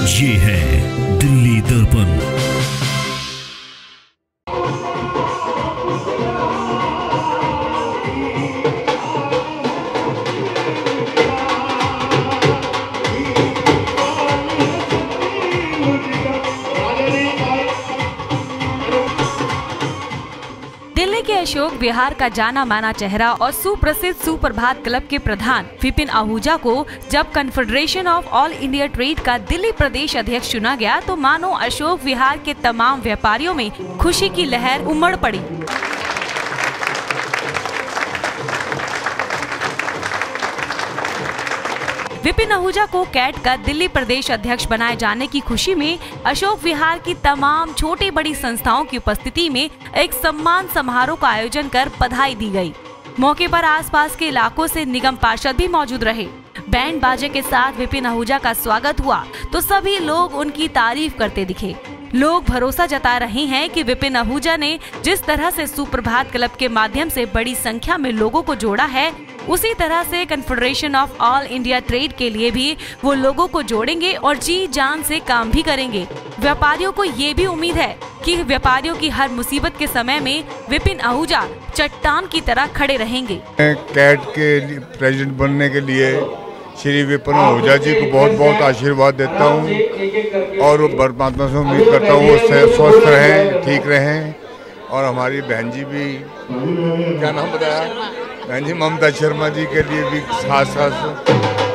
ये है दिल्ली दर्पण। दिल्ली के अशोक विहार का जाना माना चेहरा और सुप्रसिद्ध सुप्रभात क्लब के प्रधान विपिन आहूजा को जब confederation of all India trade का दिल्ली प्रदेश अध्यक्ष चुना गया तो मानो अशोक विहार के तमाम व्यापारियों में खुशी की लहर उमड़ पड़ी। विपिन आहूजा को कैट का दिल्ली प्रदेश अध्यक्ष बनाए जाने की खुशी में अशोक विहार की तमाम छोटी बड़ी संस्थाओं की उपस्थिति में एक सम्मान समारोह का आयोजन कर बधाई दी गई। मौके पर आसपास के इलाकों से निगम पार्षद भी मौजूद रहे। बैंड बाजे के साथ विपिन आहूजा का स्वागत हुआ तो सभी लोग उनकी तारीफ करते दिखे। लोग भरोसा जता रहे हैं कि विपिन आहूजा ने जिस तरह से सुप्रभात क्लब के माध्यम से बड़ी संख्या में लोगों को जोड़ा है, उसी तरह से confederation of all India trade के लिए भी वो लोगों को जोड़ेंगे और जी जान से काम भी करेंगे। व्यापारियों को ये भी उम्मीद है कि व्यापारियों की हर मुसीबत के समय में विपिन आहूजा चट्टान की तरह खड़े रहेंगे। कैट के प्रेसिडेंट बनने के लिए श्री विपिन आहूजा जी को बहुत बहुत आशीर्वाद देता हूँ और परमात्मा से उम्मीद करता हूँ वो स्वस्थ रहें, ठीक रहें। और हमारी बहन जी भी, क्या नाम बताया, बहन जी ममता शर्मा जी के लिए भी खास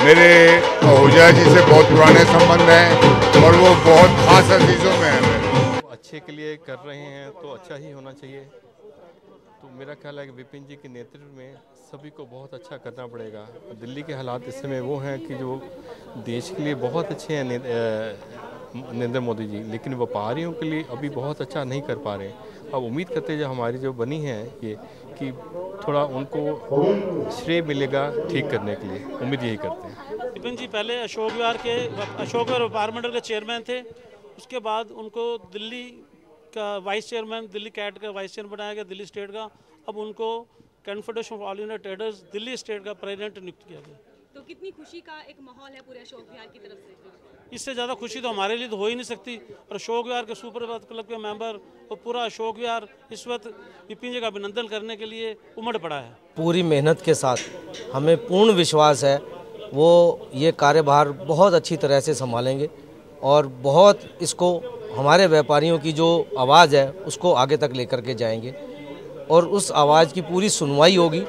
मेरे आहूजा जी से बहुत पुराने संबंध हैं और वो बहुत खास अजीजों में हैं। अच्छे के लिए कर रहे हैं तो अच्छा ही होना चाहिए। तो मेरा ख्याल है कि विपिन जी के नेतृत्व में सभी को बहुत अच्छा करना पड़ेगा। दिल्ली के हालात इस समय वो हैं कि जो देश के लिए बहुत अच्छे हैं नरेंद्र मोदी जी, लेकिन व्यापारियों के लिए अभी बहुत अच्छा नहीं कर पा रहे। अब उम्मीद करते हैं जो हमारी जो बनी है ये कि थोड़ा उनको श्रेय मिलेगा ठीक करने के लिए, उम्मीद यही करते हैं। विपिन जी पहले अशोक विहार व्यापार मंडल के चेयरमैन थे, उसके बाद उनको दिल्ली का वाइस चेयरमैन, दिल्ली कैट का वाइस चेयरमैन बनाया गया दिल्ली स्टेट का। अब उनको confederation of all India traders Delhi state का प्रेसिडेंट नियुक्त किया गया। तो कितनी खुशी का एक माहौल है पूरे अशोक विहार की तरफ से। इससे ज़्यादा खुशी तो हमारे लिए तो हो ही नहीं सकती। और अशोक विहार के सुप्रभात क्लब के मेंबर और पूरा अशोक विहार इस वक्त विपिन जी का अभिनंदन करने के लिए उमड़ पड़ा है। पूरी मेहनत के साथ हमें पूर्ण विश्वास है वो ये कार्यभार बहुत अच्छी तरह से संभालेंगे और बहुत इसको हमारे व्यापारियों की जो आवाज़ है उसको आगे तक लेकर के जाएंगे और उस आवाज़ की पूरी सुनवाई होगी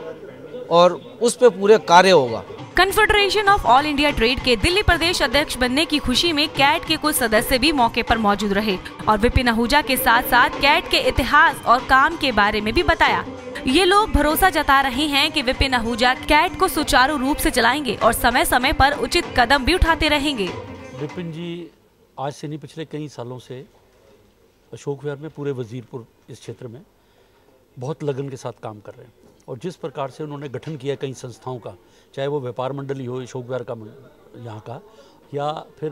और उस पे पूरे कार्य होगा। Confederation of all India trade के दिल्ली प्रदेश अध्यक्ष बनने की खुशी में कैट के कुछ सदस्य भी मौके पर मौजूद रहे और विपिन आहूजा के साथ साथ कैट के इतिहास और काम के बारे में भी बताया। ये लोग भरोसा जता रहे हैं कि विपिन आहूजा कैट को सुचारू रूप से चलाएंगे और समय समय पर उचित कदम भी उठाते रहेंगे। विपिन जी आज से नहीं, पिछले कई सालों से अशोक विहार में, पूरे वजीरपुर इस क्षेत्र में बहुत लगन के साथ काम कर रहे हैं और जिस प्रकार से उन्होंने गठन किया कई संस्थाओं का, चाहे वो व्यापार मंडल ही हो अशोक विहार का यहाँ का, या फिर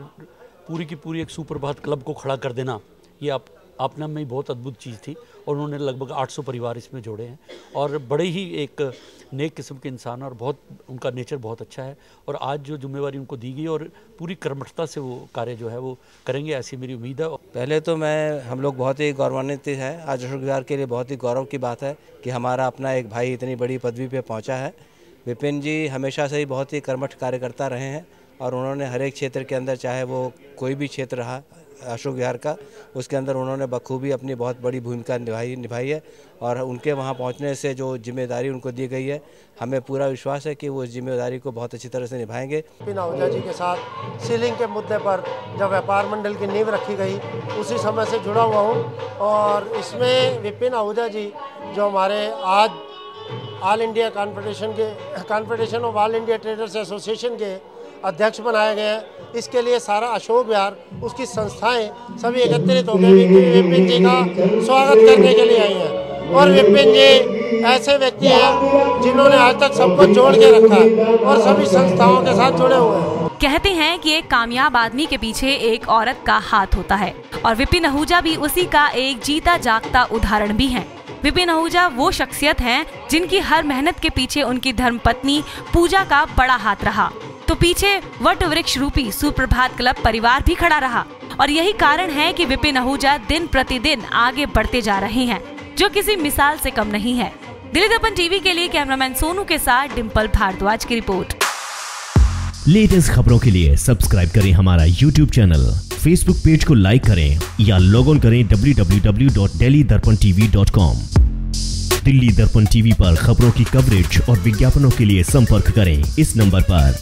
पूरी की पूरी एक सुप्रभात क्लब को खड़ा कर देना, ये अपने में ही बहुत अद्भुत चीज़ थी और उन्होंने लगभग 800 परिवार इसमें जोड़े हैं और बड़े ही एक नेक किस्म के इंसान और बहुत उनका नेचर बहुत अच्छा है और आज जो जिम्मेवारी उनको दी गई और पूरी कर्मठता से वो कार्य जो है वो करेंगे, ऐसी मेरी उम्मीद है। पहले तो हम लोग बहुत ही गौरवान्वित है। आज अशोक विहार के लिए बहुत ही गौरव की बात है कि हमारा अपना एक भाई इतनी बड़ी पदवी पे पहुंचा है। विपिन जी हमेशा से ही बहुत ही कर्मठ कार्यकर्ता रहे हैं और उन्होंने हर एक क्षेत्र के अंदर, चाहे वो कोई भी क्षेत्र रहा अशोक विहार का, उसके अंदर उन्होंने बखूबी अपनी बहुत बड़ी भूमिका निभाई है और उनके वहाँ पहुँचने से जो जिम्मेदारी उनको दी गई है, हमें पूरा विश्वास है कि वो इस जिम्मेदारी को बहुत अच्छी तरह से निभाएंगे। विपिन आहूजा जी के साथ सीलिंग के मुद्दे पर जब व्यापार मंडल की नींव रखी गई उसी समय से जुड़ा हुआ हूँ और इसमें विपिन आहूजा जी जो हमारे आज all India confederation of all India traders association के अध्यक्ष बनाए गए हैं, इसके लिए सारा अशोक विहार, उसकी संस्थाएं सभी एकत्रित हो गए विपिन जी का स्वागत करने के लिए आई हैं। और विपिन जी ऐसे व्यक्ति हैं जिन्होंने आज तक सबको जोड़ के रखा है और सभी संस्थाओं के साथ जुड़े हुए हैं। कहते हैं कि एक कामयाब आदमी के पीछे एक औरत का हाथ होता है और विपिन आहूजा भी उसी का एक जीता जागता उदाहरण भी है। विपिन आहूजा वो शख्सियत हैं जिनकी हर मेहनत के पीछे उनकी धर्मपत्नी पूजा का बड़ा हाथ रहा। तो पीछे वट वृक्ष रूपी सुप्रभात क्लब परिवार भी खड़ा रहा। और यही कारण है कि विपिन आहूजा दिन प्रतिदिन आगे बढ़ते जा रहे हैं, जो किसी मिसाल से कम नहीं है। दिल्ली दर्पण टीवी के लिए कैमरामैन सोनू के साथ डिम्पल भारद्वाज की रिपोर्ट। लेटेस्ट खबरों के लिए सब्सक्राइब करें हमारा YouTube चैनल, Facebook पेज को लाइक करें या लॉग ऑन करें www.delhidarpantv.com। दिल्ली दर्पण टीवी पर खबरों की कवरेज और विज्ञापनों के लिए संपर्क करें इस नंबर पर।